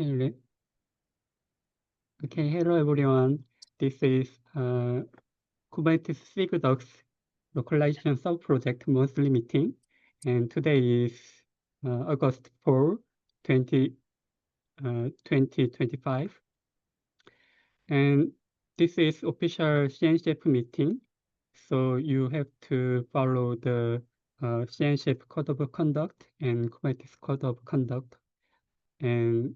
Okay, hello everyone. This is Kubernetes SIG Localization Subproject monthly meeting, and today is August 4, 2025. And this is official CNCF meeting, so you have to follow the CNCF Code of Conduct and Kubernetes Code of Conduct. And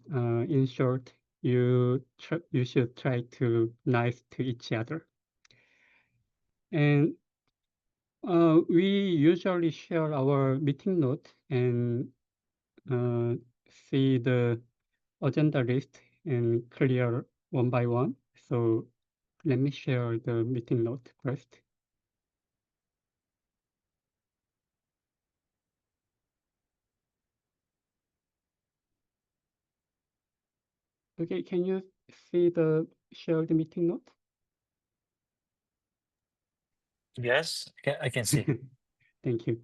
in short, you should try to nice to each other. And we usually share our meeting note and see the agenda list and clear one by one. So let me share the meeting note first. Okay, can you see the shared meeting note? Yes, I can see. Thank you.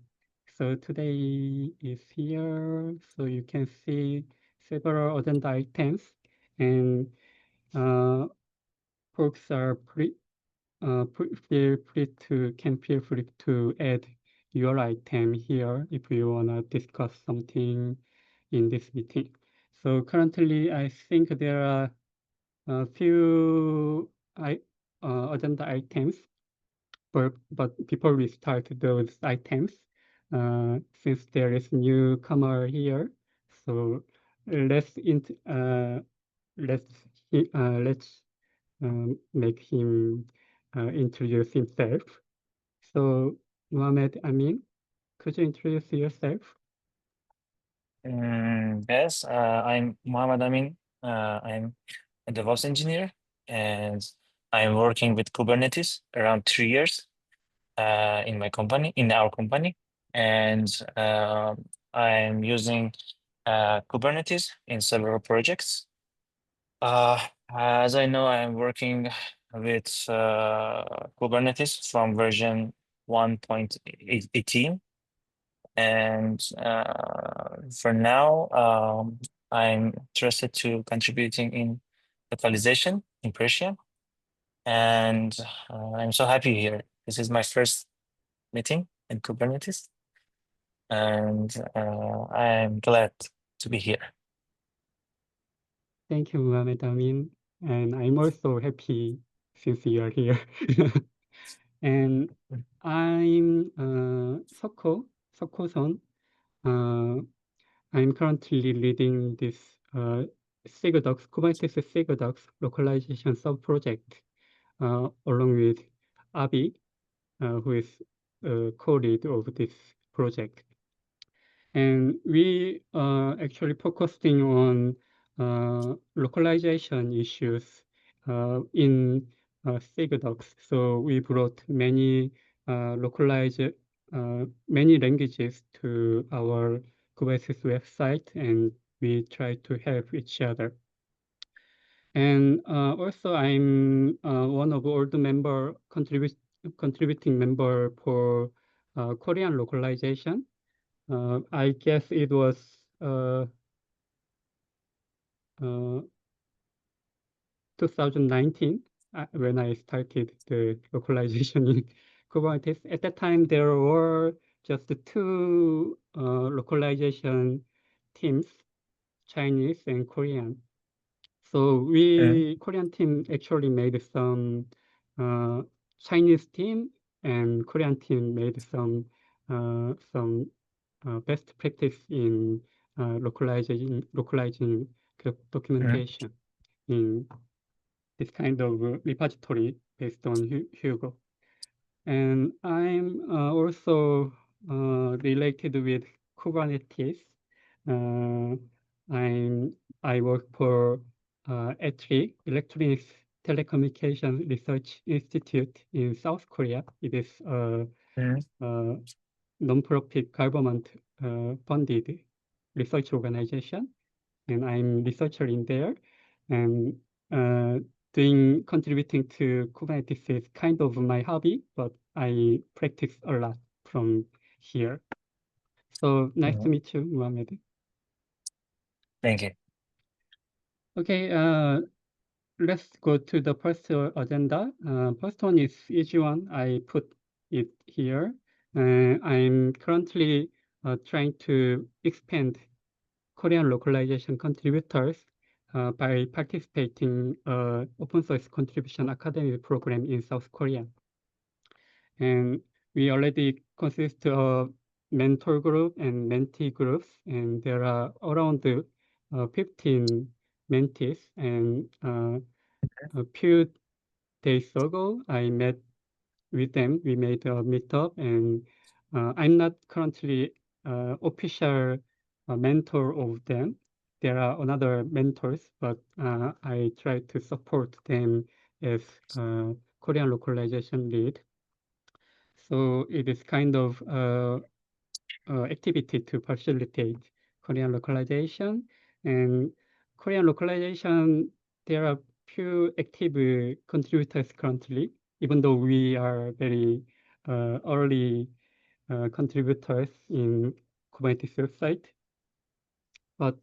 So today is here, so you can see several agenda items, and folks are feel free to add your item here if you wanna discuss something in this meeting. So currently, I think there are a few agenda items. But before we start those items, since there is newcomer here, so let's make him introduce himself. So Mohammed Amin, could you introduce yourself? Yes, I'm Mohammed Amin. I'm a DevOps engineer, and I'm working with Kubernetes around 3 years in our company, and I'm using Kubernetes in several projects. As I know, I'm working with Kubernetes from version 1.18. And for now, I'm interested to contributing in localization in Persia, and I'm so happy here. This is my first meeting in Kubernetes, and I'm glad to be here. Thank you, Mohammed Amin, and I'm also happy since you are here. And I'm Soko-san. I'm currently leading this Kubernetes SIG localization sub-project along with Abi, who is co-lead of this project. And we are actually focusing on localization issues in SIG-docs. So we brought many many languages to our Kubernetes website, and we try to help each other. And also, I'm one of all the contributing member for Korean localization. I guess it was 2019 when I started the localization in Kubernetes. At that time, there were just two localization teams, Chinese and Korean. So Korean team actually made some Chinese team, and Korean team made some best practice in localizing documentation in this kind of repository based on Hugo. And I'm also related with Kubernetes. I work for ETRI, Electronics Telecommunication Research Institute in South Korea. It is a non-profit government funded research organization, and I'm researcher in there. And contributing to Kubernetes is kind of my hobby, but I practice a lot from here. So nice to meet you, Mohammed. Thank you. Okay, let's go to the first agenda. First one is easy one. I put it here. I'm currently trying to expand Korean localization contributors by participating open source contribution academic program in South Korea. And we already consist of mentor group and mentee groups, and there are around 15 mentees. And a few days ago, I met with them. We made a meetup, and I'm not currently official mentor of them. There are another mentors, but I try to support them as Korean localization lead. So it is kind of activity to facilitate Korean localization. And Korean localization, there are few active contributors currently, even though we are very early contributors in Kubernetes website. But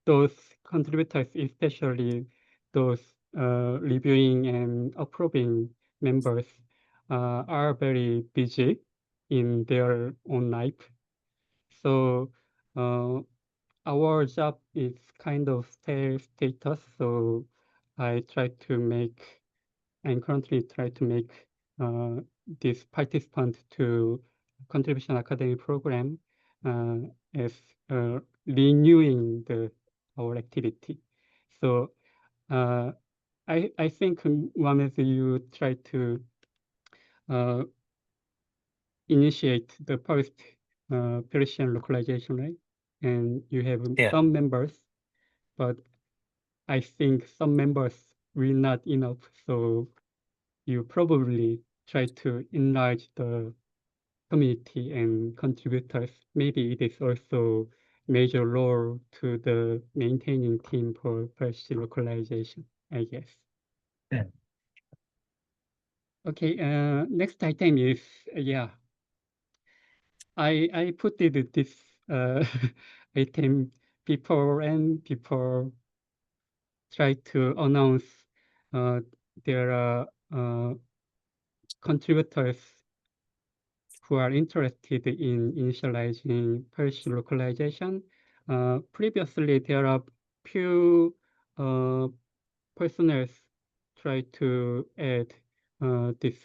those contributors, especially those reviewing and approving members, are very busy in their own life. So our job is kind of status. So I try to make, and currently try to make this participant to contribution academy program as renewing our activity. So I think Mohammed, you try to initiate the first Persian localization, right? And you have Yeah. some members, but I think some members will not enough. So you probably try to enlarge the community and contributors. Maybe it is also major role to the maintaining team for Persian localization, I guess. Yeah. Okay, next item is, yeah, I put this item before, and people try to announce their contributors who are interested in initializing Persian localization. Previously, there are few personnel try to add this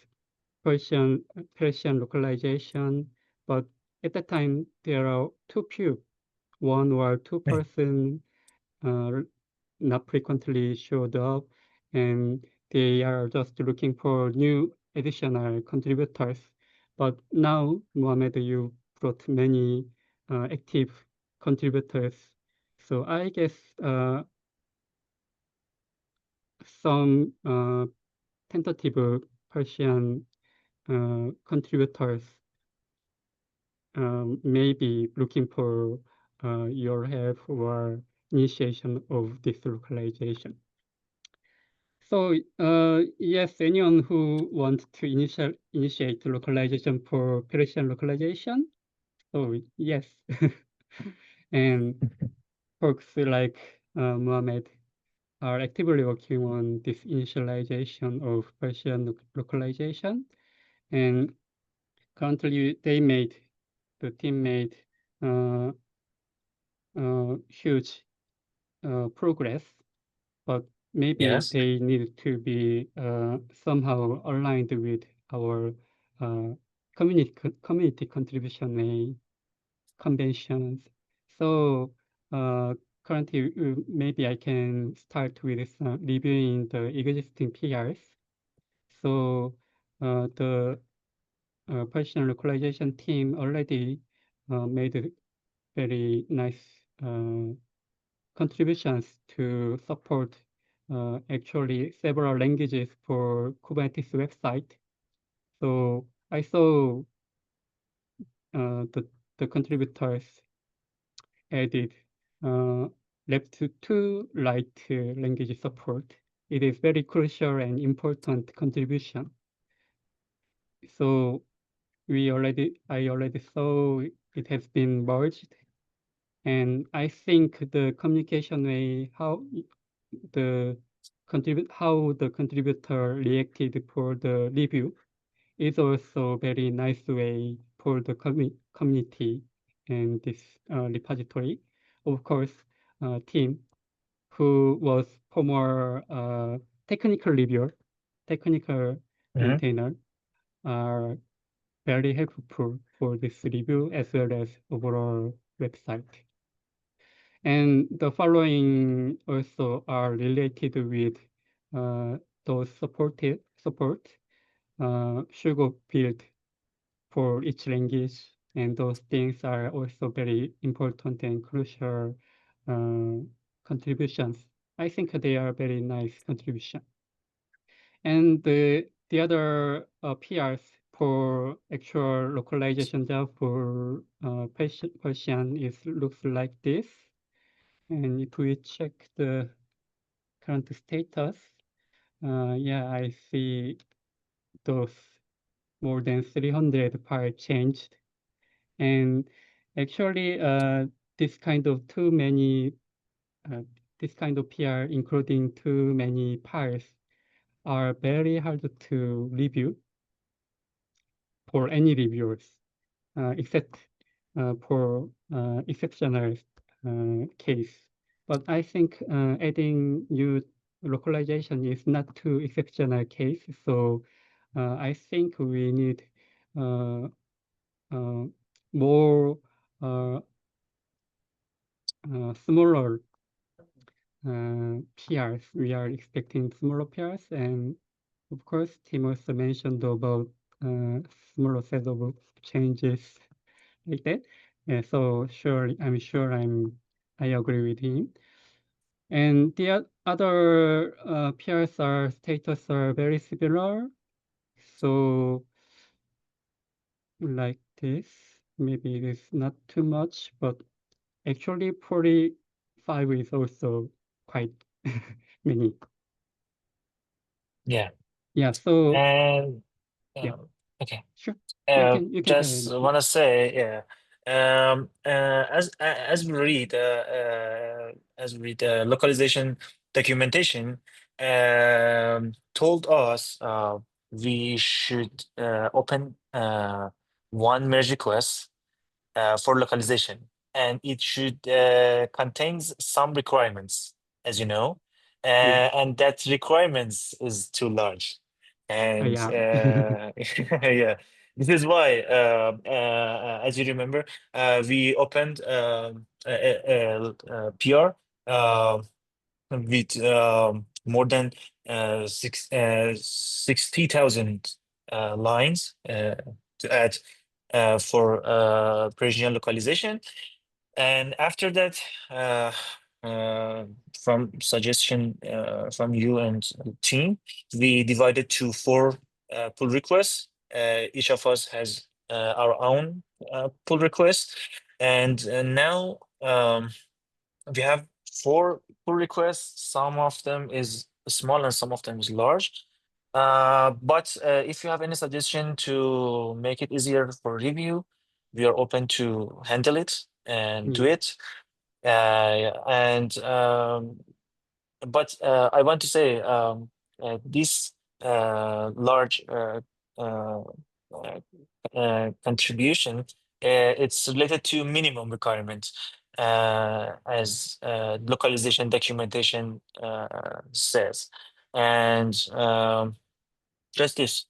Persian localization, but at the time there are too few, one or two person not frequently showed up, and they are just looking for new additional contributors. But now, Mohammed, you brought many active contributors. So I guess some tentative Persian contributors may be looking for your help or initiation of this localization. So yes, anyone who wants to initiate localization for Persian localization, so yes. And folks like Mohammed are actively working on this initialization of Persian localization. And currently the team made huge progress, but maybe Yes. they need to be somehow aligned with our community contribution conventions. So currently, maybe I can start with reviewing the existing PRs. So the Persian localization team already made a very nice contributions to support actually several languages for Kubernetes website. So I saw the contributors added left to right language support. It is very crucial and important contribution. So I already saw it has been merged, And I think the communication way, the how the contributor reacted for the review is also very nice way for the community and this repository. Of course, team who was former technical reviewer, technical Mhm. maintainer, are very helpful for this review as well as overall website. And the following also are related with those support sugar field for each language, and those things are also very important and crucial uh, contributions. I think they are very nice contribution. And the other PRs for actual localization job for Persian is looks like this. And if we check the current status, yeah, I see those more than 300 files changed. And actually, this kind of too many, this kind of PR, including too many files, are very hard to review for any reviewers, except for exceptional case. But I think adding new localization is not too exceptional case. So I think we need uh, uh, more smaller PRs. We are expecting smaller PRs, and of course, Tim also mentioned about smaller set of changes like that. So sure, I'm sure I agree with him. And the other PRs are status are very similar. So like this, maybe it is not too much, but actually 45 is also quite many. Yeah. Yeah, so And yeah, okay. sure. You can tell Just anything. want to say, yeah. As we read, localization documentation, told us we should open one merge request for localization, and it should contains some requirements, as you know, Yeah, and that requirements is too large, and yeah, yeah, this is why, as you remember, we opened a PR with more than 60,000 lines to add for Persian localization. And after that, uh, uh, from suggestion from you and team, we divided to four pull requests. Each of us has our own pull request. And now we have four pull requests. Some of them is small and some of them is large. But if you have any suggestion to make it easier for review, we are open to handle it and do yeah, it. And but I want to say this large uh, uh, contribution, it's related to minimum requirements, as localization documentation says, and just this.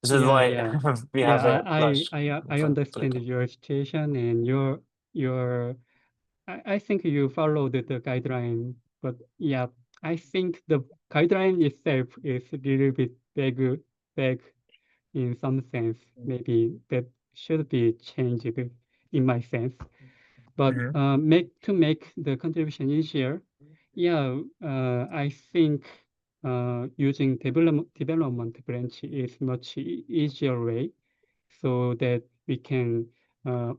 This is yeah, why yeah, we yeah. have a large I understand political. your situation and your. I think you followed the guideline, but yeah, I think the guideline itself is a little bit vague in some sense. Maybe that should be changed in my sense. But Mhm. make the contribution easier, yeah, I think using development branch is much easier way, so that we can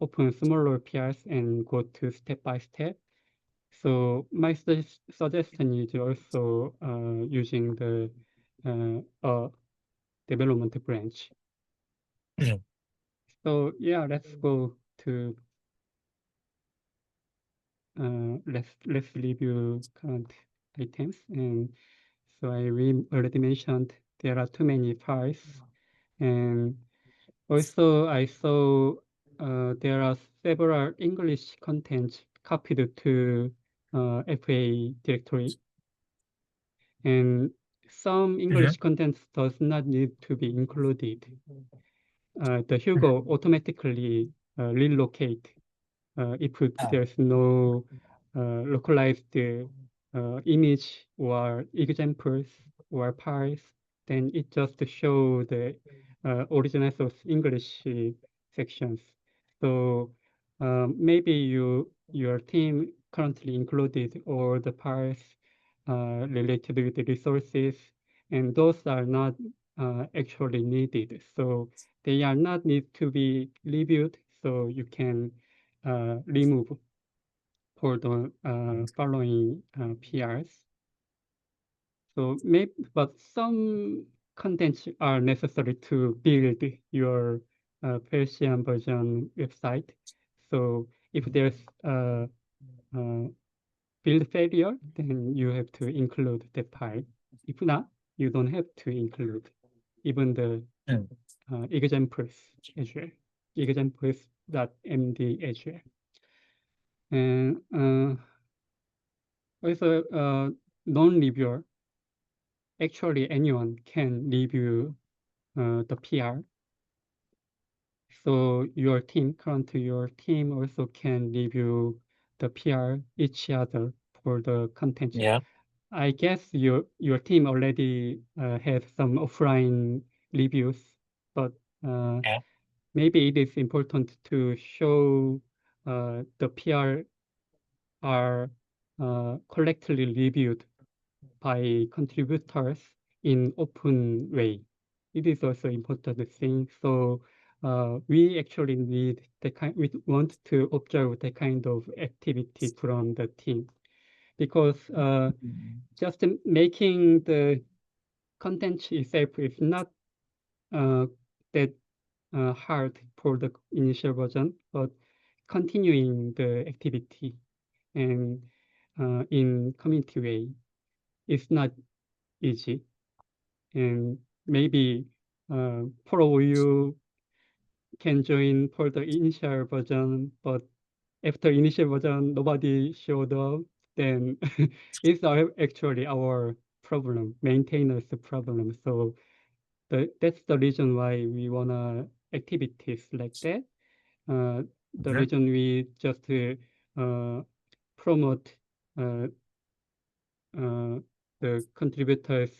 open smaller PRs and go to step by step. So my suggestion is also using the development branch. So yeah, let's go to let's review current items. And so I already mentioned there are too many files. And also I saw there are several English contents copied to FA directory. And some English contents does not need to be included. The Hugo automatically relocate if there's no localized image or examples or files, then it just show the original source English sections. So maybe your team currently included all the files related with the resources, and those are not actually needed. So they are not need to be reviewed, so you can remove for the following PRs. So maybe, but some contents are necessary to build your Persian version website. So if there's a build failure, then you have to include the file. If not, you don't have to include even the examples as well, examples.md as well. And also non-reviewer, actually anyone can review the PR. So currently your team also can review the PR each other for the content. Yeah. I guess your team already has some offline reviews, but Yeah. maybe it is important to show the PR are correctly reviewed by contributors in open way. It is also important thing. So we actually need we want to observe the kind of activity from the team, because just making the content itself is not that hard for the initial version, but continuing the activity and in community way is not easy. And maybe for you can join for the initial version, but after initial version nobody showed up, then it's actually our problem, maintainers problem. So that's the reason why we wanna activities like that. The reason we just promote uh, the contributors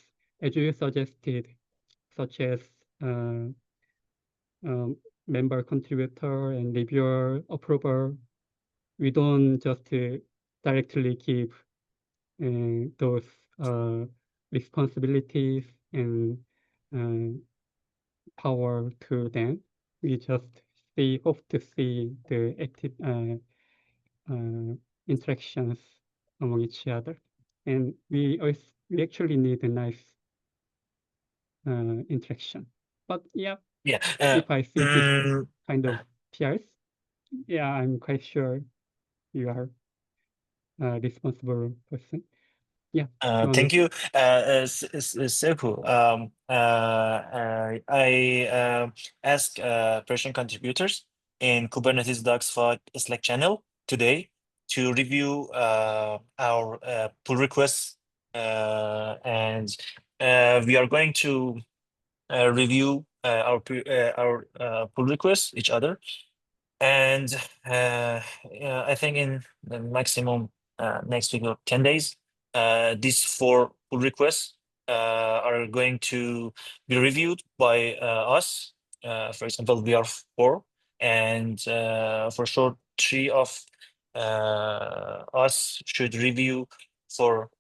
as you suggested, such as uh, um, member contributor and reviewer approver. We don't just directly give those responsibilities and uh, power to them. We just hope to see the active interactions among each other, and we actually need a nice interaction. But yeah, Yeah. if I see this mm, kind of PRs, yeah, I'm quite sure you are a responsible person. Yeah, you wanna? Thank you, Sepu. I asked Persian contributors in Kubernetes Docs for Slack channel today to review our pull requests, and we are going to review our pull requests each other. And yeah, I think in the maximum next week or 10 days, these 4 pull requests are going to be reviewed by us. For example, we are 4, and for sure 3 of us should review for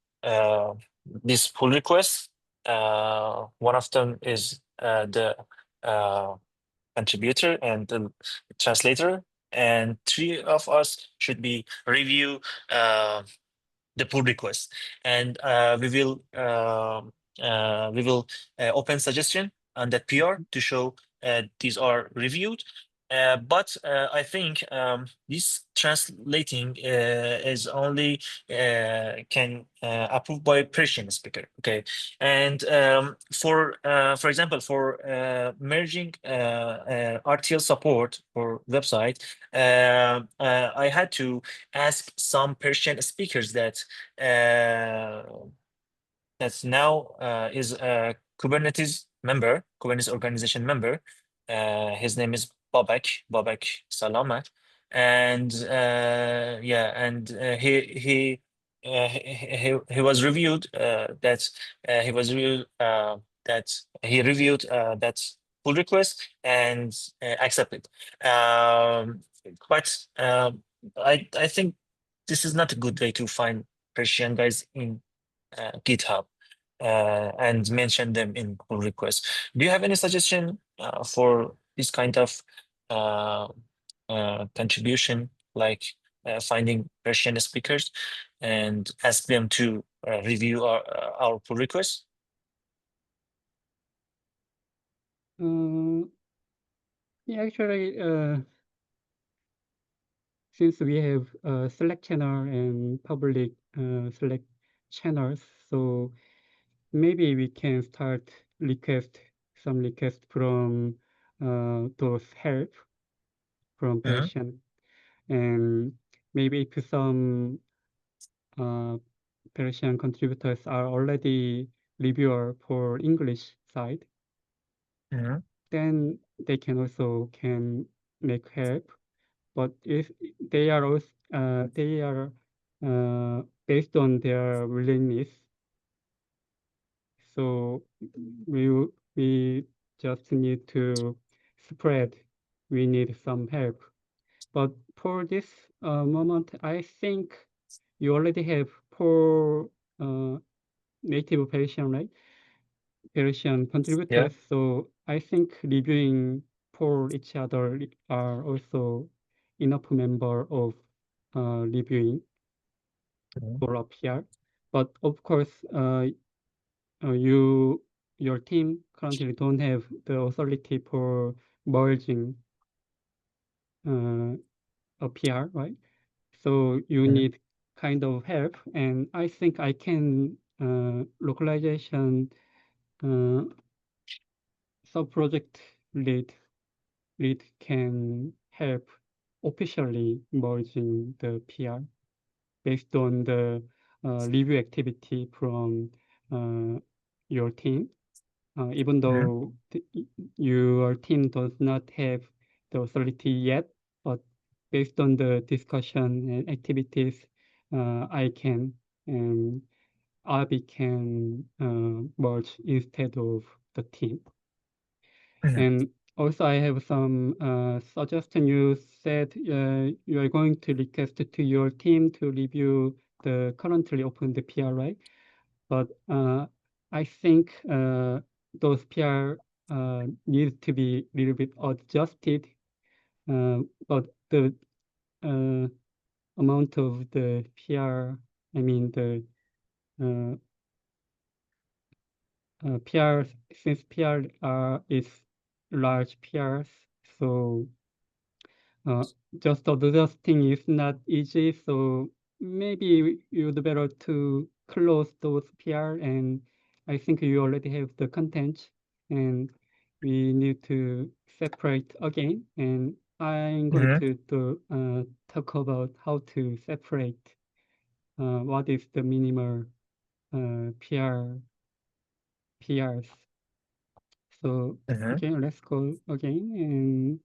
this pull request. One of them is the contributor and the translator, and 3 of us should be review the pull request, and we will open suggestion on that PR to show these are reviewed, But I think this translating is only can approved by Persian speaker. Okay, and for example, for merging RTL support for website, I had to ask some Persian speakers that that's now is a Kubernetes member, Kubernetes organization member. His name is Babak Salama, and yeah, and he was reviewed he was reviewed that he reviewed that pull request and accepted. But I think this is not a good way to find Persian guys in GitHub and mention them in pull requests. Do you have any suggestion for this kind of uh, contribution, like finding Persian speakers and ask them to review our pull requests? Yeah, actually, since we have Slack channel and public Slack channels, so maybe we can start some request from those help from Mhm, Persian, and maybe if some uh, Persian contributors are already reviewer for English side, mhm. then they can also can make help. But if they are also, they are based on their willingness, so we just need to spread. We need some help. But for this moment, I think you already have four native Persian, right? Persian Yeah. contributors. So I think reviewing for each other are also enough member of reviewing Mhm, for up here. But of course, your team currently don't have the authority for merging a PR, right? So you mhm, need kind of help, and I think I can localization uh, sub-project lead can help officially merging the PR based on the review activity from uh, your team. Even mhm, though your team does not have the authority yet, but based on the discussion and activities, I can and Abi can merge instead of the team. mhm, And also, I have some suggestion. You said you are going to request to your team to review the currently open the PR, right? But I think those PR need to be a little bit adjusted. But the uh, amount of the PR, I mean the uh, PR, since PR is large PRs, so uh, just adjusting is not easy. So maybe you'd better to close those PR, and I think you already have the content, and we need to separate again. And I'm going mhm, to talk about how to separate what is the minimal PRs. So mhm, okay, let's go again. And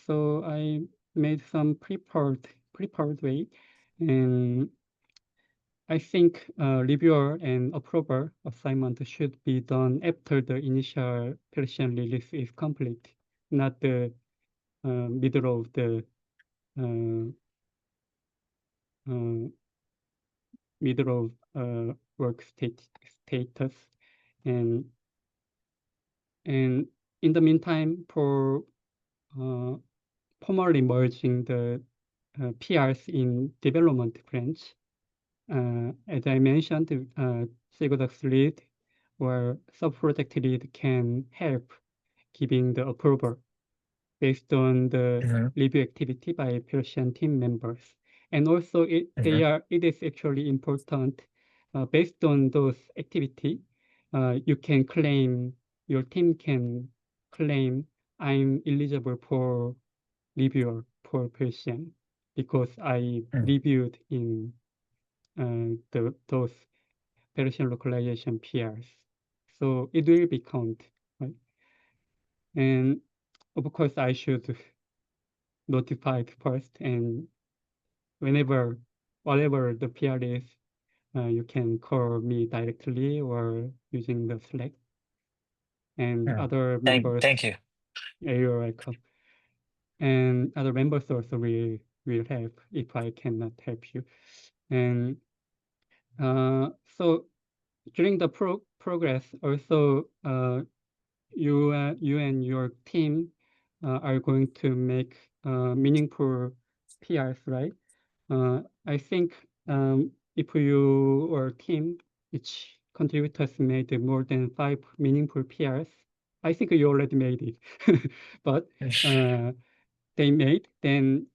so I made some prepared way, and I think reviewer and approval assignment should be done after the initial version release is complete, not the middle of the uh, uh, middle of work status, and and in the meantime, for uh, formally merging the PRs in development branch. As I mentioned, Sigurda's lead or sub-project lead can help giving the approval. based on the Mhm. review activity by Persian team members. And also Mhm. it is actually important based on those activity, you can claim, your team can claim I'm eligible for reviewer for Persian because I Mhm. reviewed in those Persian localization PRs. So it will be count, right? And of course, I should notify it first. And whenever, whatever the PR is, you can call me directly or using the Slack. And Mhm. other members, Thank you. yeah, you're welcome. And other members also will help if I cannot help you. And so during the progress, also you and your team are going to make meaningful PRs, right? I think if you or team, each contributors made more than 5 meaningful PRs, I think you already made it. But they made, then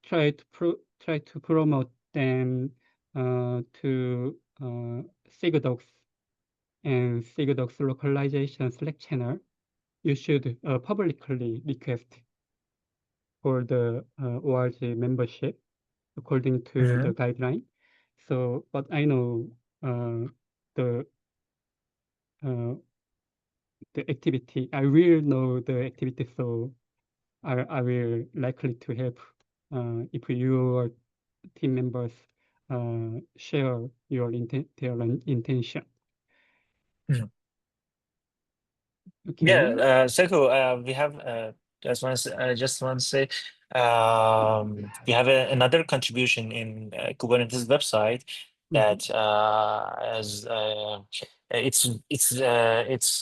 try to promote them to SIGDocs and SIGDocs localization Slack channel. You should publicly request for the ORG membership according to the Mhm. guideline. So, but I know the uh, the activity. I will know the activity, so I will likely to help if your team members share your their intention. Mhm. Okay. Yeah, Seiko, we have just want to say we have another contribution in Kubernetes website Mhm. that as it's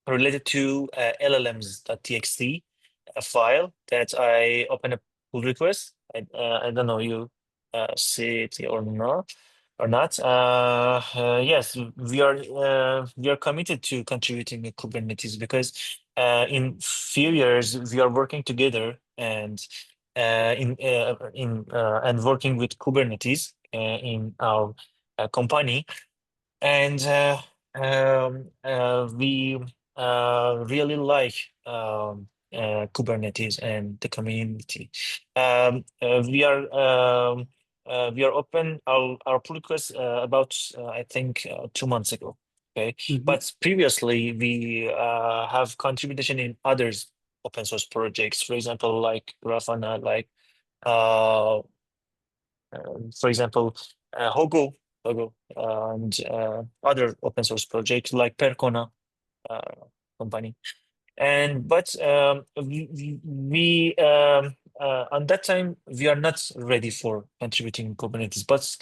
related to LLMs.txt, a file that I open a pull request. I don't know you see it or not or not. Yes, we are committed to contributing to Kubernetes because in few years we are working together and and working with Kubernetes in our company, and we really like Kubernetes and the community. We are open our pull request about I think 2 months ago. Okay, Mhm. but previously we have contribution in others open source projects, for example, like Grafana, like uh, for example, Hogo, and other open source projects like Percona uh, company. And but on that time we are not ready for contributing Kubernetes. But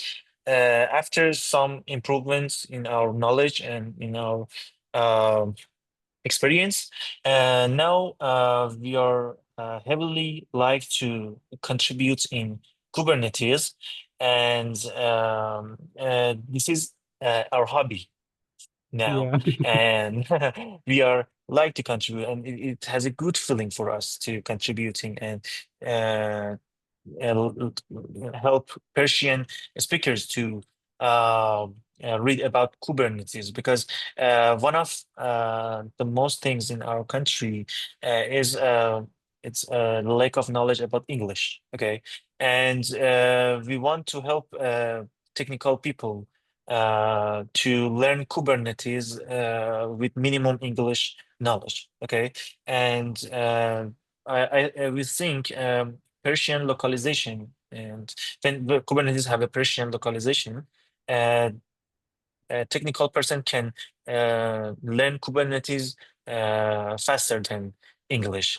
after some improvements in our knowledge and in our um experience. Now we are heavily like to contribute in Kubernetes, and this is our hobby now, Yeah. and we are like to contribute, and it has a good feeling for us to contributing and uh, help Persian speakers to read about Kubernetes, because one of the most things in our country is it's a lack of knowledge about English. Okay, and we want to help technical people to learn Kubernetes with minimum English knowledge. Okay, and I we think. Persian localization, and when the Kubernetes have a Persian localization, uh, a technical person can learn Kubernetes faster than English,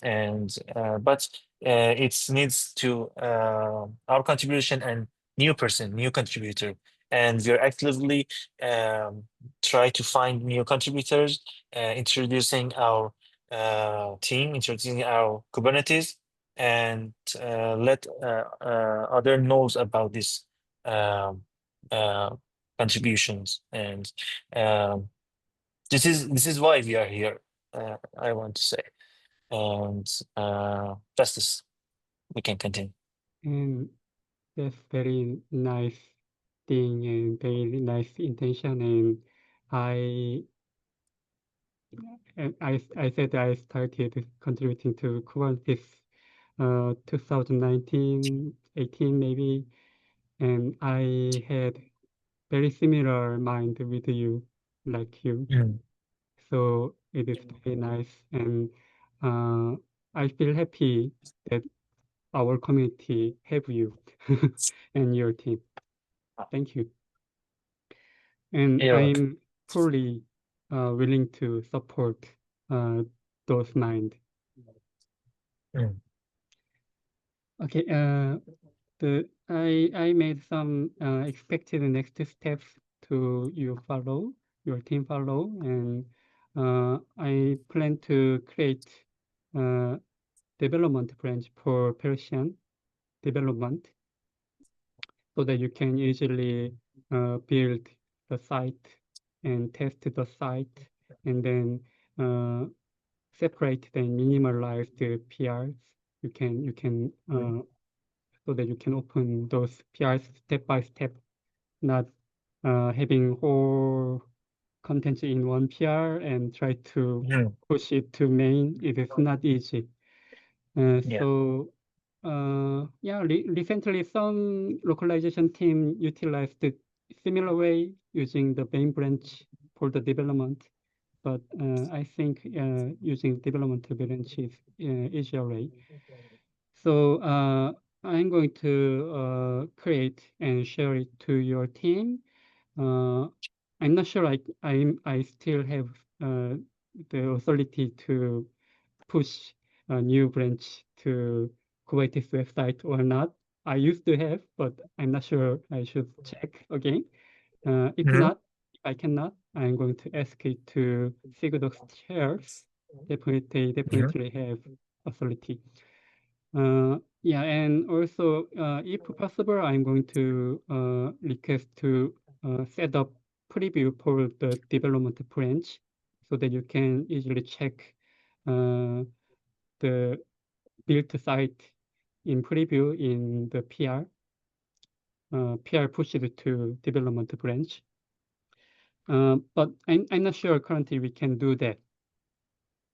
and but it needs to our contribution and new contributor, and we're actively um, try to find new contributors, introducing our team, introducing our Kubernetes, and let other knows about this um, uh, contributions, and um, this is why we are here. I want to say. And justice, we can continue. And that's very nice thing and very nice intention. And I I said I started contributing to Kubernetes 2019, 18 maybe, and I had very similar mind with you, like you. Mm. So it is very nice, and uh, I feel happy that our community have you and your team. Thank you. And You're welcome. I'm fully willing to support uh, those mind. Mm. Okay, I made some expected next steps to you follow, your team follow, and I plan to create development branch for Persian development so that you can easily build the site and test the site and then separate and minimalize the PRs. You can so that you can open those PRs step by step, not having whole contents in one PR and try to Mm. push it to main. It is not easy. Yeah. So yeah, recently some localization team utilized the similar way using the main branch for the development. But I think using development branch is easier way. So I'm going to create and share it to your team. Uh, I'm not sure I still have the authority to push a new branch to Kuwaitis website or not. I used to have, but I'm not sure. I should check again. If Mm-hmm. not, if I cannot, I'm going to ask it to SIGDocs chairs. They Mm-hmm. definitely have authority. Yeah, and also, if possible, I'm going to request to set up preview for the development branch so that you can easily check the built site in preview in the PR. PR pushed to development branch. But I'm not sure currently we can do that.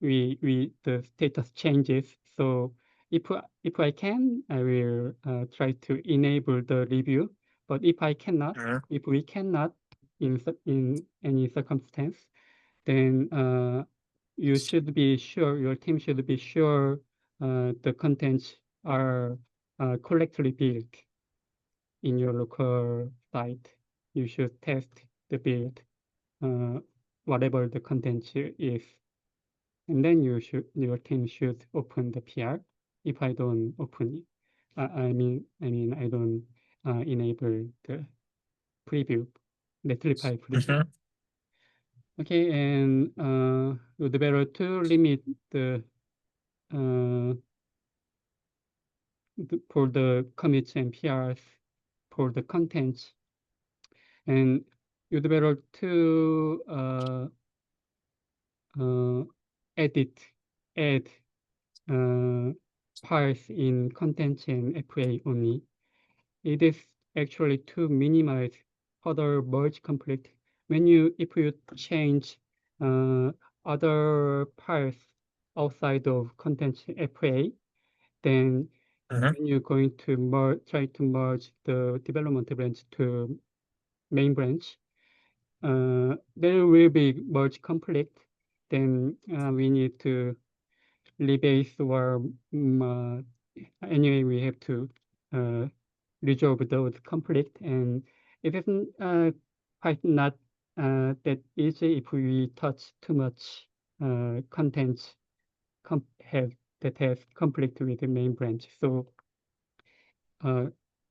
The status changes. So if I can, I will try to enable the review. But if I cannot, Mm-hmm. if we cannot in any circumstance, then you should be sure, your team should be sure the contents are correctly built in your local site. You should test the build, whatever the content is, and then your team should open the PR. If I don't open it, I don't enable the preview, the Netlify preview. Mm-hmm. Okay, and would be better to limit uh, for the commits and PRs for the contents, and you'd better to uh, edit, add files in contents and FA only. It is actually to minimize further merge conflict. If you change other files outside of contents FA, then Mm-hmm. when you're going to try to merge the development branch to main branch, there will be merge conflict. Then we need to rebase or anyway, we have to resolve those conflict, and it isn't quite not that easy if we touch too much contents have that has conflict with the main branch. So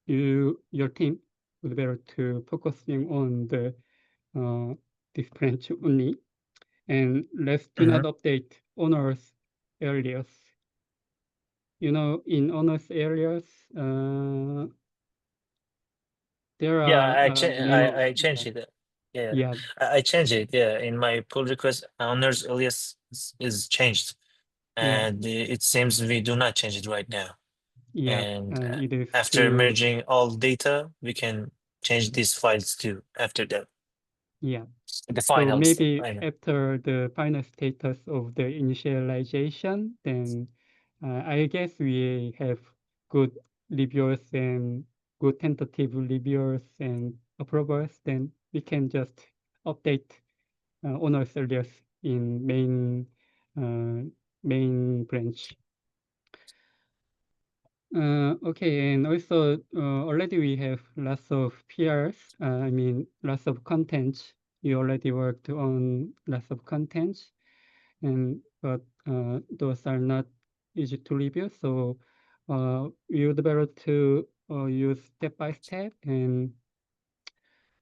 your team would better to focusing on the this branch only, and let's do Mm-hmm. not update owners areas. In owners areas, there Yeah, are many. I changed it. Yeah, Yeah, I changed it. Yeah, in my pull request owners alias is changed, Yeah, and it seems we do not change it right now. yeah, And it is after still, merging all data, we can change these files too after that. yeah. The So final step, maybe I know. after the final status of the initialization, then I guess we have good reviewers and good tentative reviewers and approvers, then we can just update owner's alias in main branch. Okay, and also already we have lots of PRs, I mean lots of contents. You already worked on lots of contents, but those are not easy to review. So we would better to use step by step, and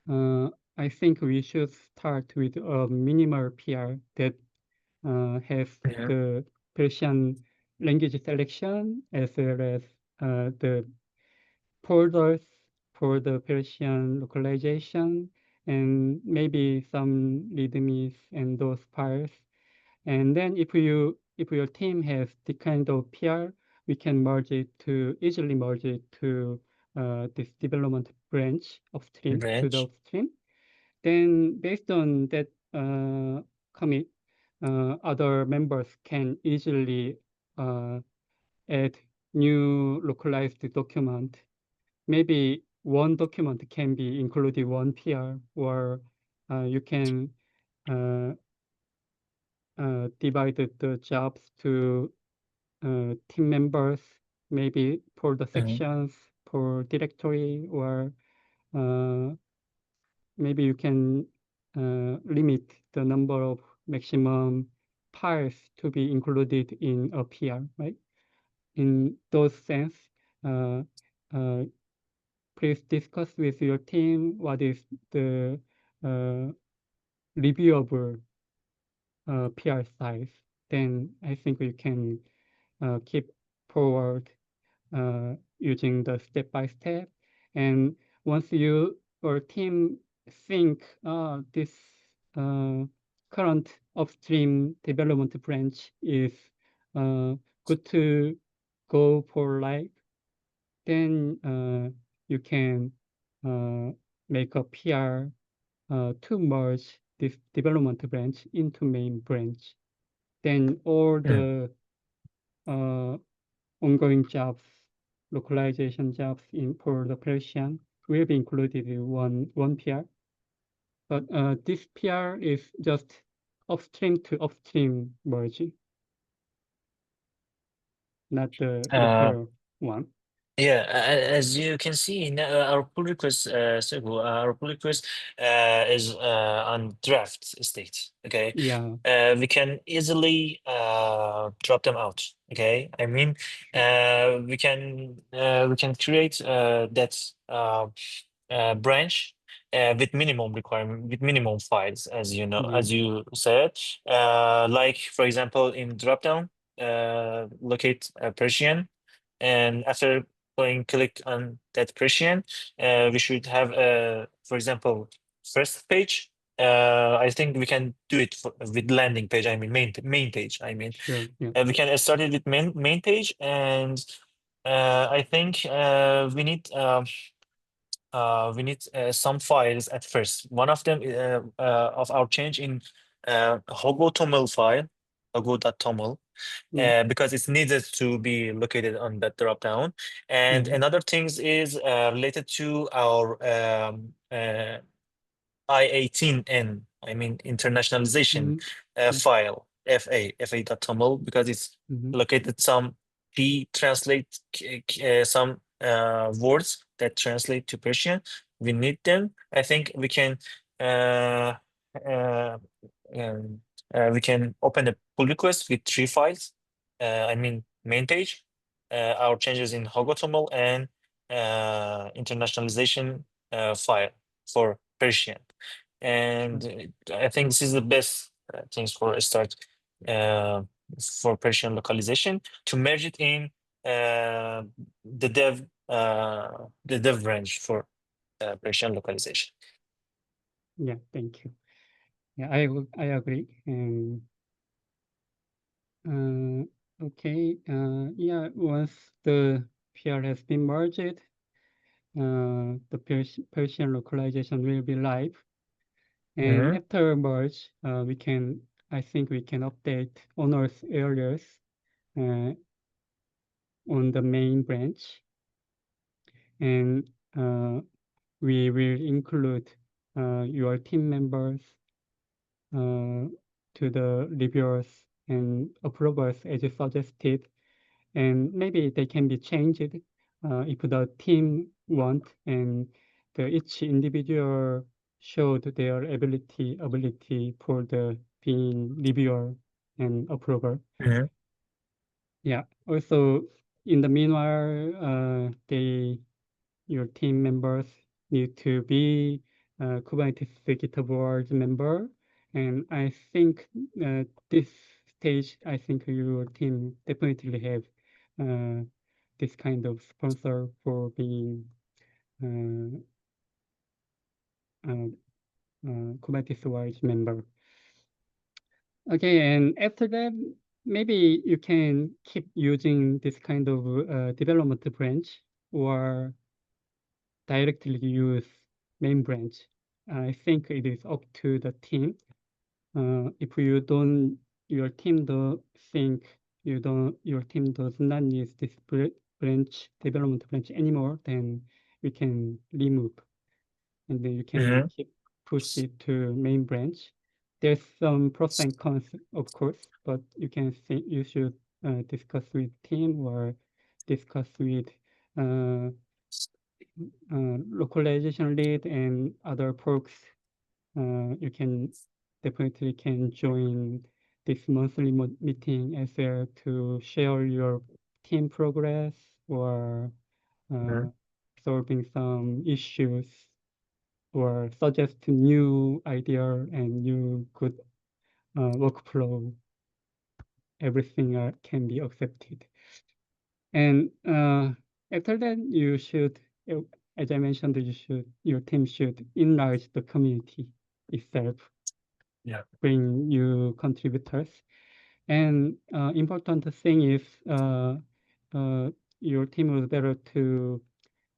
I think we should start with a minimal PR that has Mhm. the Persian language selection as well as the folders for the Persian localization and maybe some readmes and those files. And then if your team has the kind of PR, we can easily merge it to this development branch upstream to the Branch. upstream. Then based on that commit, other members can easily add new localized document. Maybe one document can be included one PR, or you can uh, divide the jobs to team members, maybe for the Mhm. sections, for directory, or uh, maybe you can limit the number of maximum files to be included in a PR, right? In those sense, uh, uh, please discuss with your team what is the uh, reviewable PR size. Then I think we can keep forward using the step by step. And once your team think this uh, current upstream development branch is good to go for live, then you can make a PR to merge this development branch into main branch. Then all Mm. the ongoing jobs, localization jobs for the Persian will be included in one PR. But this PR is just upstream to upstream merging, not the Uh, local one. Yeah, as you can see, our pull request, our pull request is on draft state. Okay, Yeah, we can easily drop them out. Okay, I mean, sure. we can create that branch with minimum requirement, with minimum files, as you know, Yeah. as you said. Like for example, in dropdown, locate Persian, and after going click on that Persian, we should have for example, first page. I think we can do it with landing page. I mean main page. I mean Sure. Yeah. we can start it with main page, and I think we need some files at first. One of them of our change in Hogo.toml file, Hogo.toml, Yeah. because it's needed to be located on that dropdown. And Yeah. another things is related to our I18N, I mean internationalization Mm-hmm. Yeah. file, fa.toml, because it's Mm-hmm. located some translate some words that translate to Persian. We need them. I think uh, uh, um, we can open a pull request with three files. I mean main page, our changes in Hogotoml, and internationalization file for Persian. Sure. And I think this is the best things for a start uh, for Persian localization, to merge it in uh, the dev branch for Persian localization. Yeah. Thank you. Yeah, I agree. And Okay. Yeah. Once the PR has been merged, the Persian localization will be live. And after merge, I think we can update owners areas on the main branch. And we will include your team members to the reviewers and approvers as you suggested. And maybe they can be changed if the team want, and each individual showed their ability for the being reviewer and approver. Yeah. Also, in the meanwhile, your team members need to be Kubernetes GitHub World member, and I think this stage, I think your team definitely have this kind of sponsor for being uh, Kubernetes World member. Okay, and after that, maybe you can keep using this kind of development branch or directly use main branch. I think it is up to the team. If you don't, your team don't think your team does not need this branch, development branch anymore, then we can remove, and then you can keep push it to main branch. There's some pros and cons, of course, but you should discuss with team or discuss with uh, localization lead and other folks. You can definitely can join this monthly meeting as well to share your team progress or uh, solving some issues or suggest new idea and new good workflow. Everything can be accepted. And after that, you should, as I mentioned, your team should enlarge the community itself. Yeah. Bring new contributors. And important thing is your team was better to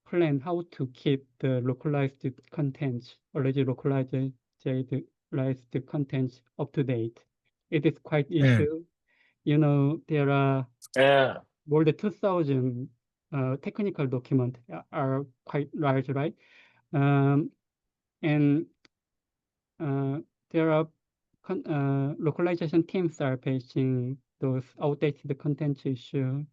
plan how to keep the localized contents, already localized contents up to date. It is quite issue. You know, there are more than 2,000 technical documents are quite large, right? And there are localization teams are facing those outdated content issue.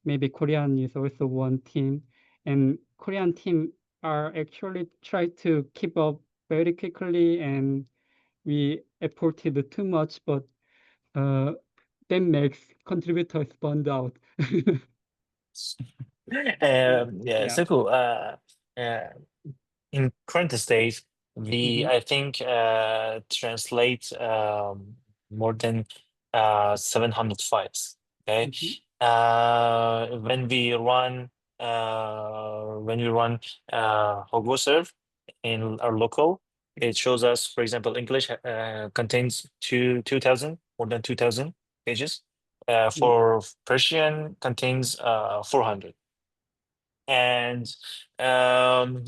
Maybe Korean is also one team, and Korean team are actually try to keep up very quickly, and we exported too much, but that makes contributors burned out. Yeah, Yeah. so cool. In current state, we Mhm. I think translate more than 700 files. Okay, Mhm. when we run Hogo serve in our local, it shows us, for example, English contains 2,000, more than 2,000 pages. Yeah. For Persian contains 400. And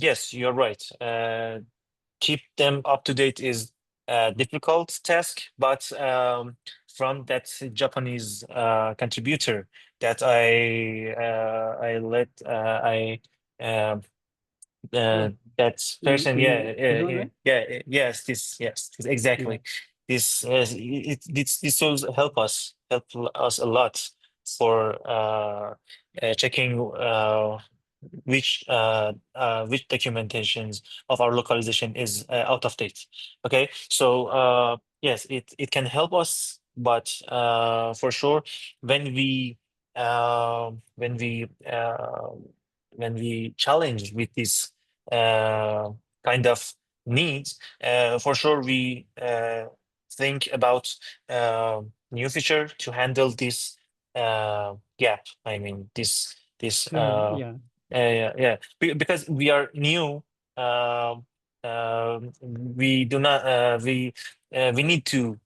yes, you're right. Keep them up to date is a difficult task, but from that Japanese contributor that I let um, Oh, that you person, mean this one, right? yes, this Yeah. exactly. This tools help us a lot for checking which documentations of our localization is out of date. Okay, so yes, it can help us, but for sure when we uh, when we uh, when we challenge with this uh, kind of needs, for sure we think about new feature to handle this gap. I mean this Yeah. because we are new. We do not we need to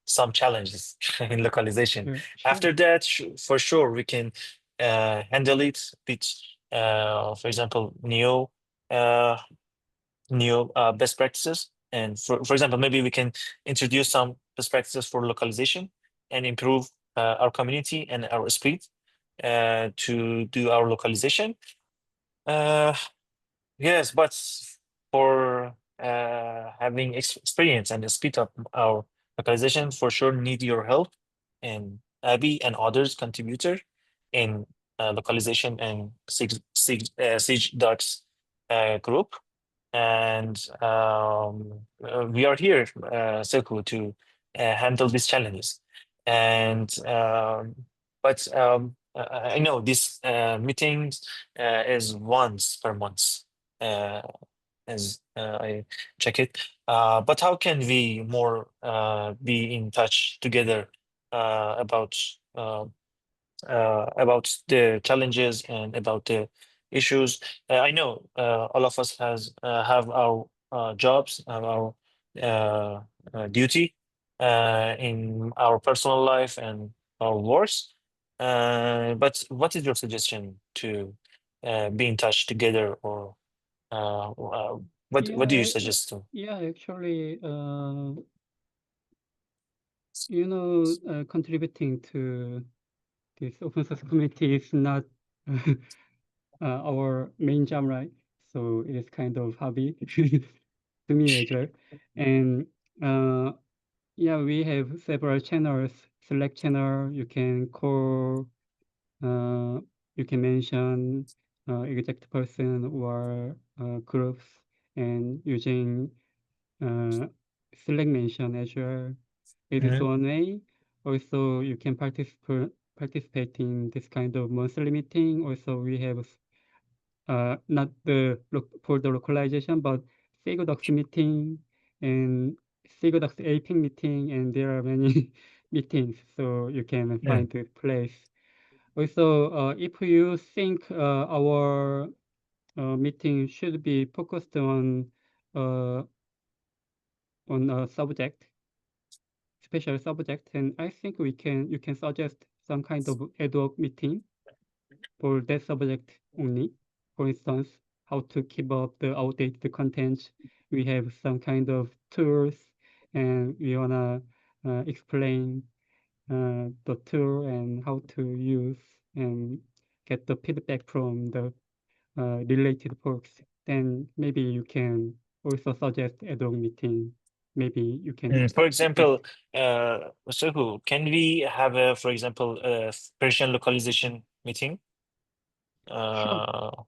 some challenges in localization. Sure. After that, for sure, we can handle it with, for example, uh, new best practices. And for example, maybe we can introduce some best practices for localization and improve our community and our speed to do our localization. Yes, but for having experience and the speed up our localization, for sure need your help and Abby and others contributor in localization and SIG docs group. And we are here, Seku, to handle these challenges. And but I know this meetings is once per month, uh, as I check it. But how can we more be in touch together about about the challenges and about the issues? I know all of us has have our jobs, have our uh, duty in our personal life and our works. But what is your suggestion to be in touch together, or what do you Yeah, suggest to? yeah, actually, contributing to this open source community is not our main job, right? So it is kind of hobby to me as well. And yeah, we have several channels, Slack channel, you can call, you can mention exact person or groups, and using Slack mention as well. It is Mhm. one way. Also, you can participate in this kind of monthly meeting. Also, we have not for the localization, but SIGDocs meeting and SIGDocs AP meeting, and there are many meetings, so you can Mm. find the place. Also, if you think our meeting should be focused uh, on a subject, special subject, and I think you can suggest some kind of ad hoc meeting for that subject only. For instance, how to keep up the outdated content. We have some kind of tools, and we wanna explain the tool and how to use and get the feedback from the related folks. Then maybe you can also suggest ad hoc meeting. Maybe you can For request. example, Suhu, can we have a, for example, a Persian localization meeting? Sure, Uh,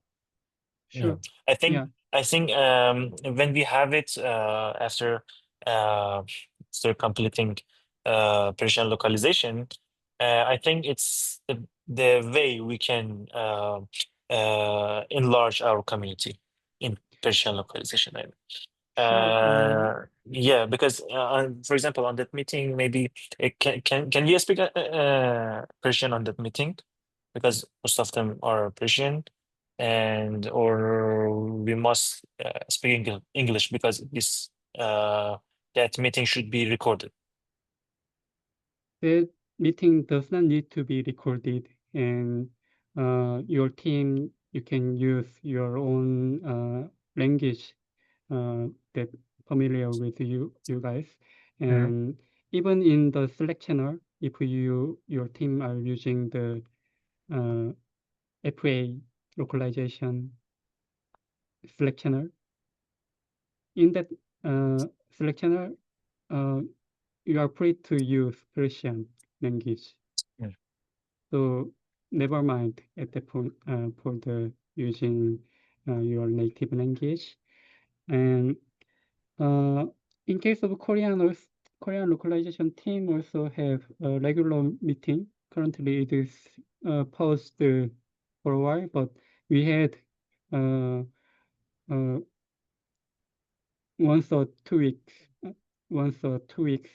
sure. mm. I think Yeah, I think when we have it uh, after completing Persian localization, I think it's the way we can enlarge our community in Persian localization. sure. Yeah, because for example, on that meeting, maybe can you speak Persian on that meeting? Because most of them are Persian, and or we must speak English because this that meeting should be recorded. That meeting does not need to be recorded, and your team, you can use your own language that familiar with you guys. Mhm. And even in the Slack channel, if your team are using the FA localization Slack channel, in that Slack channel, uh, you are free to use Persian language. Mm. So never mind at the point for the using your native language. And uh, in case of Korean localization team also have a regular meeting. Currently, it is paused for a while, but we had uh, uh, once or 2 weeks, once or 2 weeks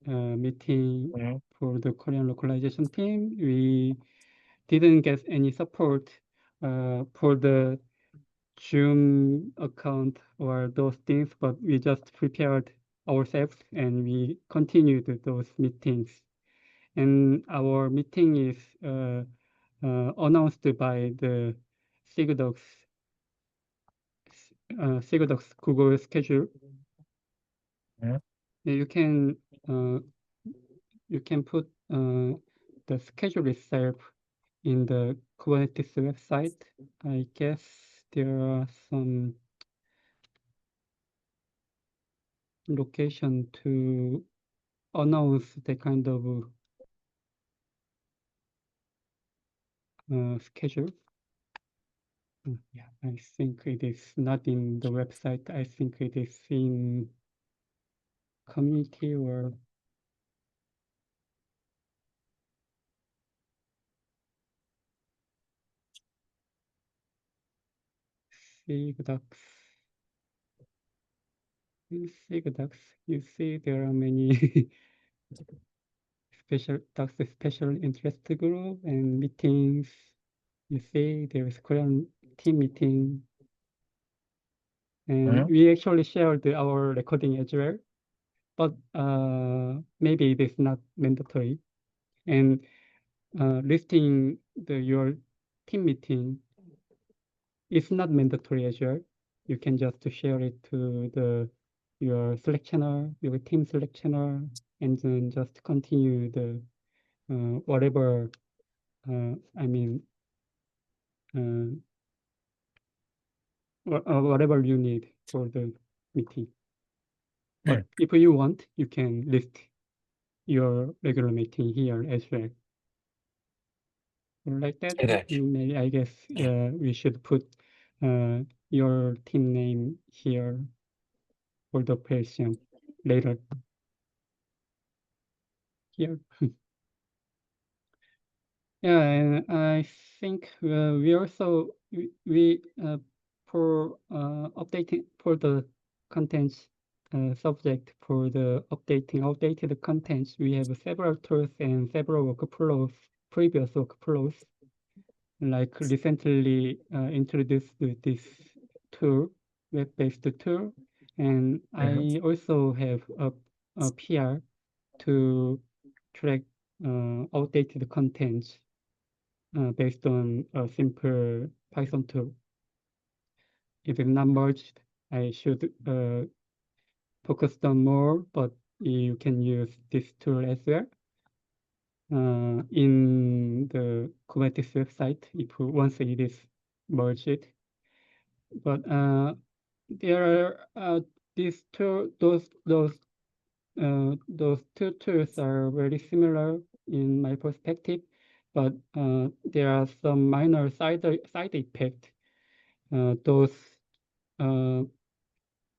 meeting Mhm. for the Korean localization team. We didn't get any support for the Zoom account or those things, but we just prepared ourselves, and we continued those meetings. And our meeting is announced by the SIG Google schedule. Mhm. You can put the schedule itself in the Kubernetes website. I guess there are some location to announce the kind of schedule. Yeah, I think it is not in the website. I think it is in community or SIG.docs. In SIG.docs, you see there are many special interest group and meetings. You see there is Korean team meeting. And we actually shared our recording as well, but maybe it is not mandatory. And listing your team meeting is not mandatory as well. You can just share it to your Slack channel, your team Slack channel, and then just continue the whatever. I mean, whatever you need for the meeting. But if you want, you can list your regular meeting here as well. Like that, Exactly. I guess we should put your team name here for the operation later. Here. Yeah, and I think we also for updating for the contents subject for the updating outdated contents, we have several tools and several workflows, previous workflows. Like recently introduced this tool, web-based tool, and I also have a PR to track outdated contents based on a simple Python tool. If it's not merged, I should focus on more, but you can use this tool as well in the Kubernetes website if once it is merged. But there are these those two tools are very similar in my perspective, but there are some minor side effects. Those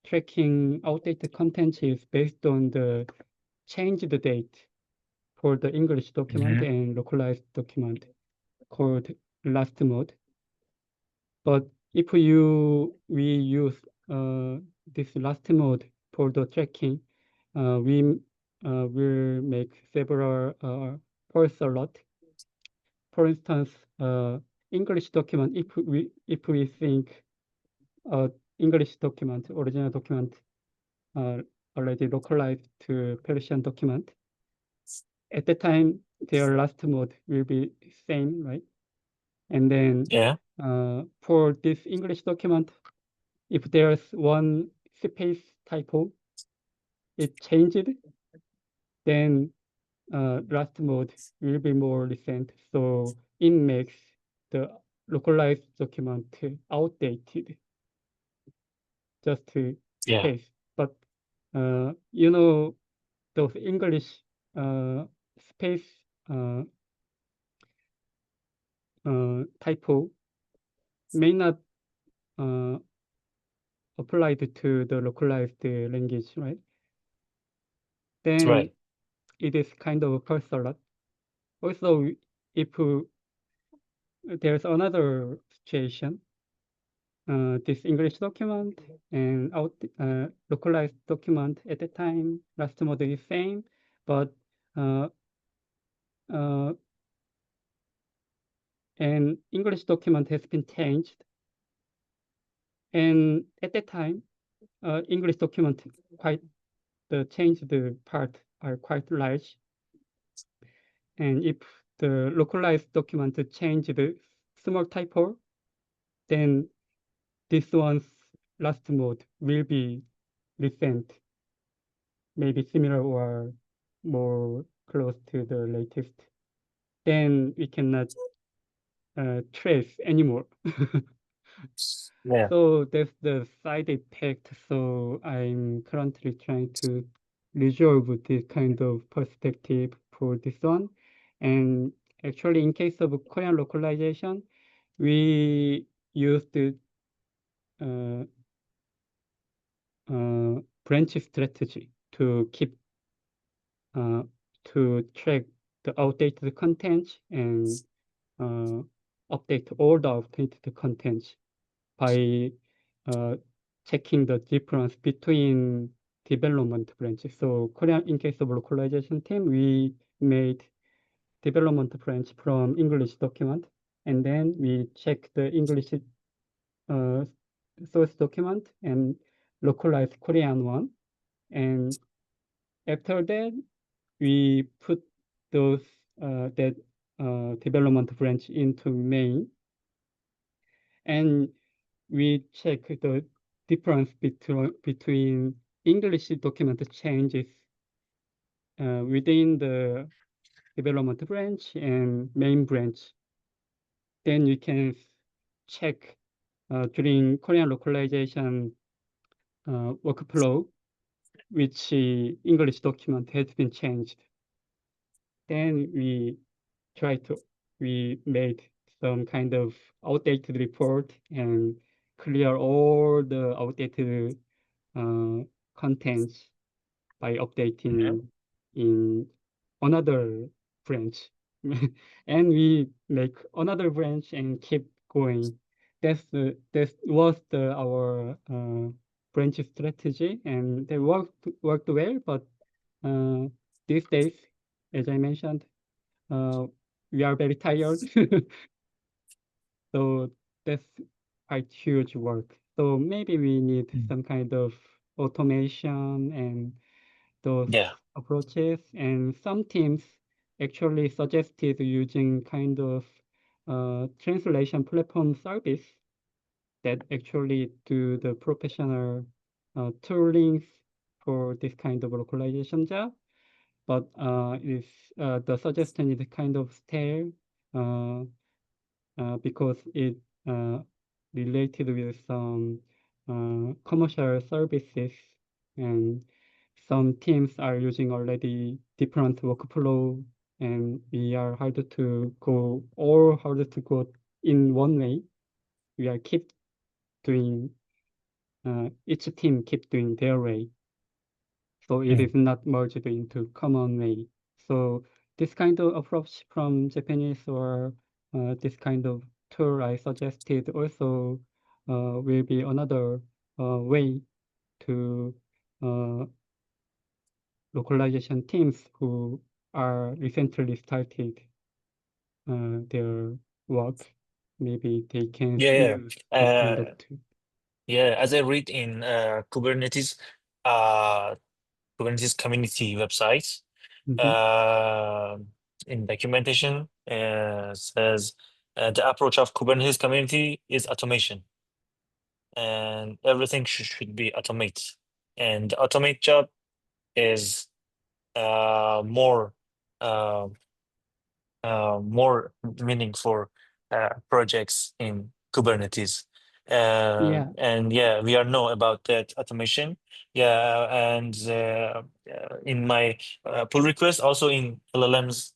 tracking outdated content is based on the changed date for the English document and localized document called last mode. But if we use this last mode for the tracking, we will make several false alert. For instance, English document. If we think English document, original document, already localized to Persian document, at the time their last mode will be same, right? And then for this English document, if there's one space typo, it changed, then last mode will be more recent. So it makes the localized document outdated, just to space. But those English space typo may not applied to the localized language, right? Then it is kind of a false alert. Also, if there's another situation, this English document and localized document at the time, last mode is same, but an English document has been changed. And at that time, English document quite the changed part are quite large, and if the localized document changed the small typo, then this one's last mode will be resent, maybe similar or more close to the latest. Then we cannot trace anymore. Yeah. So that's the side effect. So I'm currently trying to resolve this kind of perspective for this one. And actually, in case of Korean localization, we used uh, branch strategy to keep to track the outdated content and update all the outdated content by checking the difference between development branches. So Korean, in case of localization team, we made development branch from English document, and then we check the English source document and localize Korean one. And after that, we put those that development branch into main, and we check the difference between English document changes within the development branch and main branch. Then you can check during Korean localization workflow which English document has been changed. Then we made some kind of outdated report and clear all the outdated contents by updating in another branch. And we make another branch and keep going. That was our branch strategy, and they worked well. But these days, as I mentioned, we are very tired. So that's quite huge work. So maybe we need some kind of automation and those Yeah. approaches. And some teams actually suggested using kind of translation platform service that actually do the professional toolings for this kind of localization job. But if the suggestion is kind of stale, uh, because it related with some commercial services, and some teams are using already different workflow, and we are hard to go or harder to go in one way. We are keep doing each team keep doing their way, so it is not merged into common way. So this kind of approach from Japanese or this kind of tool I suggested also will be another way to localization teams who are recently started their work. Maybe they can Yeah. use this kind Yeah. of tool. Yeah. As I read in Kubernetes, uh, Kubernetes community websites, Mhm. uh, in documentation, says the approach of Kubernetes community is automation, and everything should be automate. And the automate job is more uh, more meaning for projects in Kubernetes. Yeah, And yeah, we are know about that automation. Yeah, and in my pull request, also in LLM's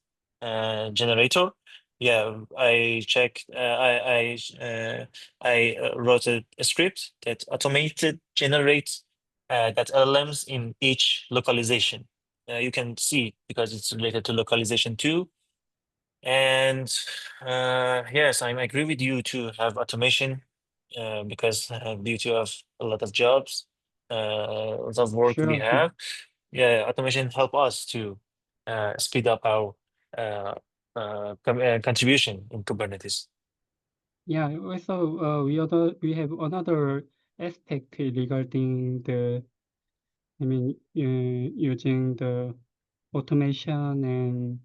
generator. Yeah, I checked. I wrote a script that automated generates that LLMs in each localization. You can see because it's related to localization too. And yes, I agree with you to have automation because due to have a lot of jobs, a lot of work we sure. have, yeah, automation help us to speed up our contribution in Kubernetes. Yeah, also we have another aspect regarding the I mean, using the automation and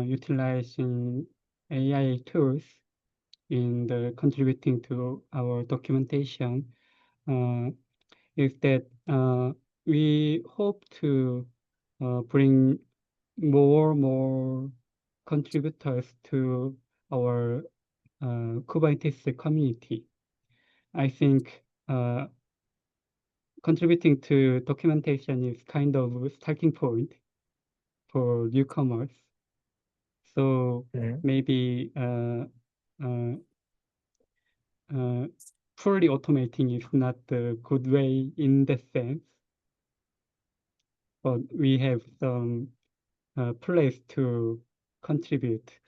utilizing AI tools in the contributing to our documentation is that we hope to bring more contributors to our Kubernetes community. I think contributing to documentation is kind of a starting point for newcomers. So maybe fully automating is not the good way in that sense, but we have some place to contribute.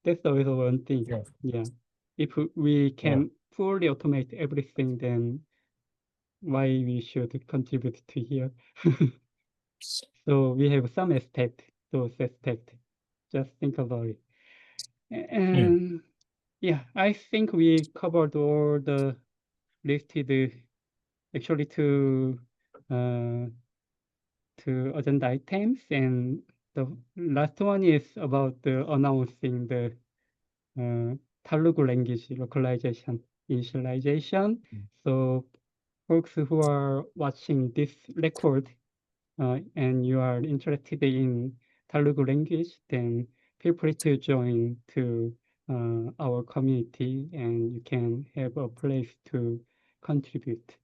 That's always one thing. Yeah. Yeah. If we can fully automate everything, then why we should contribute to here? So we have some aspect, those aspects. Just think about it. And yeah, I think we covered all the listed actually to agenda items, and the last one is about the announcing the Telugu language localization initialization. So folks who are watching this record and you are interested in Telugu language, then feel free to join to our community and you can have a place to contribute.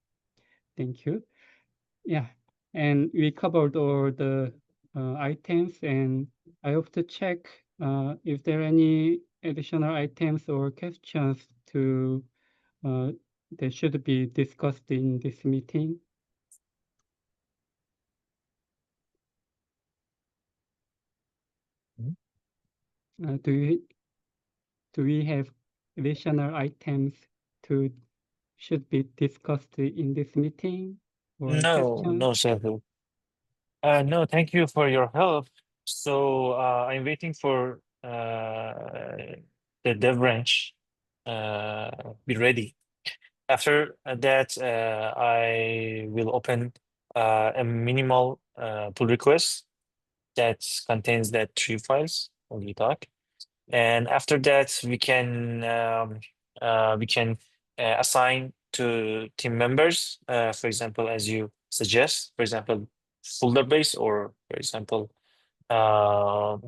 Thank you. Yeah, and we covered all the items, and I hope to check if there are any additional items or questions to that should be discussed in this meeting. Do we have additional items to should be discussed in this meeting or No, questions? no, Sergio. No, thank you for your help. So I'm waiting for the dev branch be ready. After that, I will open a minimal pull request that contains that 3 files on GitHub. And after that, we can assign to team members, for example, as you suggest, for example, folder based, or for example,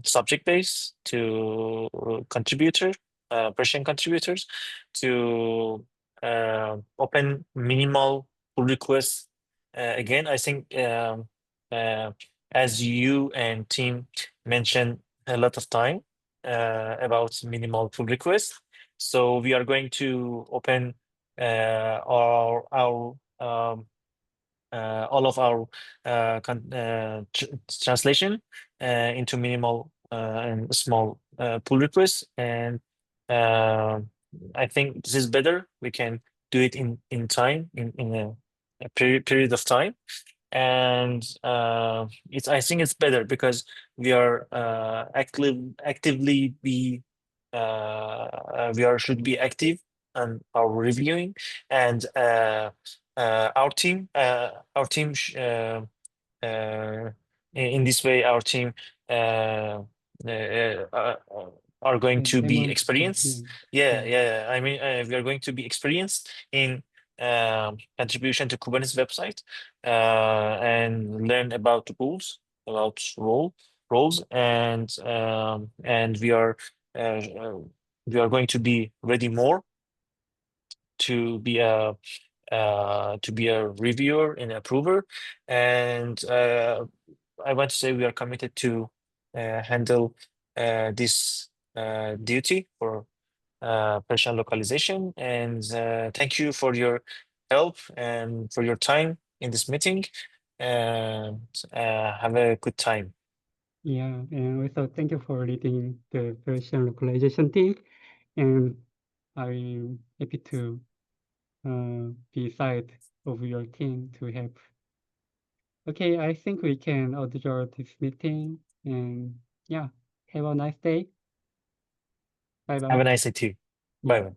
subject based to Persian contributors to open minimal pull requests. Again, I think as you and team mentioned a lot of time about minimal pull requests. So we are going to open our all of our translation into minimal and small pull requests, and I think this is better. We can do it in time, in a period of time, and I think it's better because we are actively be should be active on our reviewing, and our team in this way our team are going And to be demonstrate, experienced. yeah. Yeah. I mean, we are going to be experienced in contribution to Kubernetes website and learn about the rules, about roles, and we are going to be ready more to be a reviewer and approver, and I want to say we are committed to handle this duty for Persian localization. And thank you for your help and for your time in this meeting. And have a good time. Yeah, and also thank you for leading the Persian localization team, and I'm happy to be side of your team to help. Okay, I think we can adjourn this meeting, and yeah, have a nice day. Bye bye. Have a nice day too. Yeah. Bye bye.